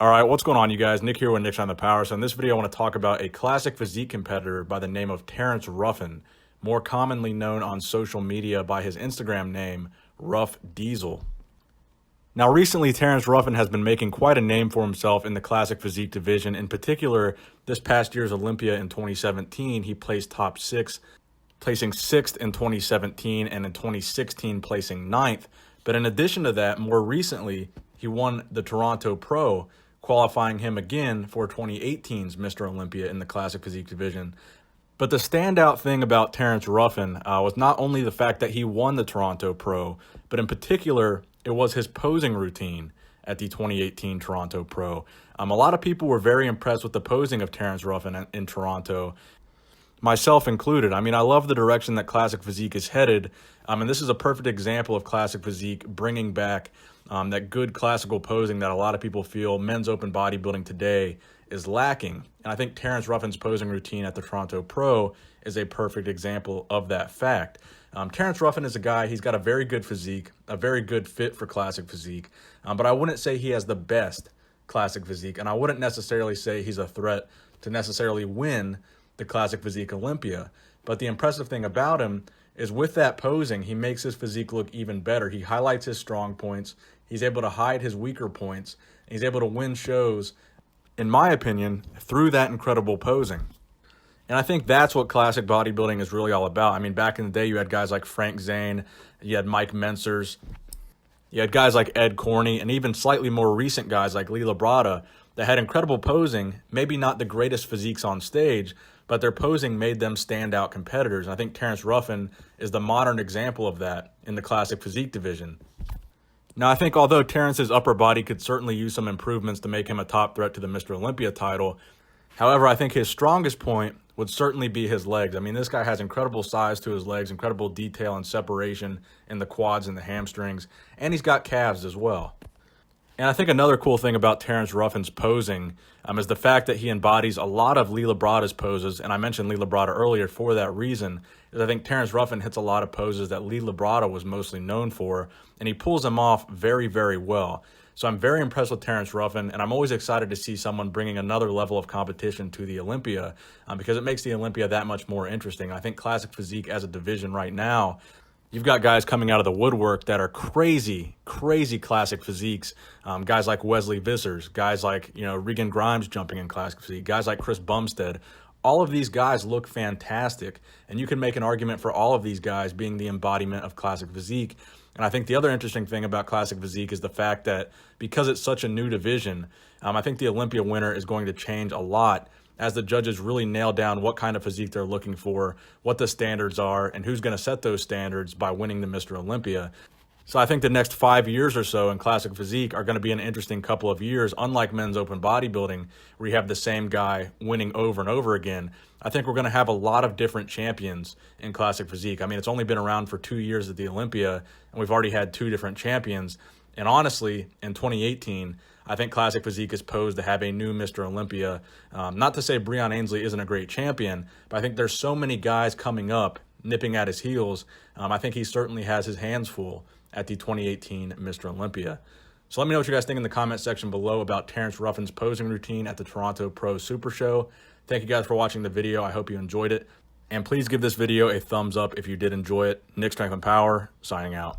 All right, what's going on, you guys? Nick here with Nick's on the Power. So in this video, I want to talk about a classic physique competitor by the name of Terrence Ruffin, more commonly known on social media by his Instagram name, Ruff Diesel. Now, recently, Terrence Ruffin has been making quite a name for himself in the classic physique division. In particular, this past year's Olympia in 2017, he placed top 6, placing 6th in 2017, and in 2016, placing 9th. But in addition to that, more recently, he won the Toronto Pro, qualifying him again for 2018's Mr. Olympia in the classic physique division. But the standout thing about Terrence Ruffin was not only the fact that he won the Toronto Pro, but in particular, it was his posing routine at the 2018 Toronto Pro. A lot of people were very impressed with the posing of Terrence Ruffin in Toronto, myself included. I mean, I love the direction that classic physique is headed, and this is a perfect example of classic physique bringing back that good classical posing that a lot of people feel men's open bodybuilding today is lacking. And I think Terrence Ruffin's posing routine at the Toronto Pro is a perfect example of that fact. Terrence Ruffin is a guy, he's got a very good physique, a very good fit for classic physique, but I wouldn't say he has the best classic physique, and I wouldn't necessarily say he's a threat to necessarily win the classic physique Olympia. But the impressive thing about him is with that posing, he makes his physique look even better. He highlights his strong points. He's able to hide his weaker points. And he's able to win shows, in my opinion, through that incredible posing. And I think that's what classic bodybuilding is really all about. I mean, back in the day, you had guys like Frank Zane, you had Mike Mencers, you had guys like Ed Corney, and even slightly more recent guys like Lee Labrada that had incredible posing, maybe not the greatest physiques on stage, but their posing made them standout competitors. And I think Terrence Ruffin is the modern example of that in the classic physique division. Now, I think although Terrence's upper body could certainly use some improvements to make him a top threat to the Mr. Olympia title, however, I think his strongest point would certainly be his legs. I mean, this guy has incredible size to his legs, incredible detail and separation in the quads and the hamstrings, and he's got calves as well. And I think another cool thing about Terrence Ruffin's posing is the fact that he embodies a lot of Lee Labrada's poses, and I mentioned Lee Labrada earlier for that reason, is I think Terrence Ruffin hits a lot of poses that Lee Labrada was mostly known for, and he pulls them off very, very well. So I'm very impressed with Terrence Ruffin, and I'm always excited to see someone bringing another level of competition to the Olympia because it makes the Olympia that much more interesting. I think classic physique as a division right now, you've got guys coming out of the woodwork that are crazy, crazy classic physiques. Guys like Wesley Vissers, guys like Regan Grimes jumping in classic physique, guys like Chris Bumstead. All of these guys look fantastic, and you can make an argument for all of these guys being the embodiment of classic physique. And I think the other interesting thing about classic physique is the fact that because it's such a new division, I think the Olympia winner is going to change a lot as the judges really nail down what kind of physique they're looking for, what the standards are, and who's going to set those standards by winning the Mr. Olympia. So I think the next 5 years or so in classic physique are going to be an interesting couple of years, unlike men's open bodybuilding, where you have the same guy winning over and over again. I think we're going to have a lot of different champions in classic physique. I mean, it's only been around for 2 years at the Olympia, and we've already had 2 different champions. And honestly, in 2018, I think classic physique is posed to have a new Mr. Olympia. Not to say Breon Ainsley isn't a great champion, but I think there's so many guys coming up, nipping at his heels. I think he certainly has his hands full at the 2018 Mr. Olympia. So let me know what you guys think in the comment section below about Terrence Ruffin's posing routine at the Toronto Pro Super Show. Thank you guys for watching the video. I hope you enjoyed it. And please give this video a thumbs up if you did enjoy it. Nick Strength and Power, signing out.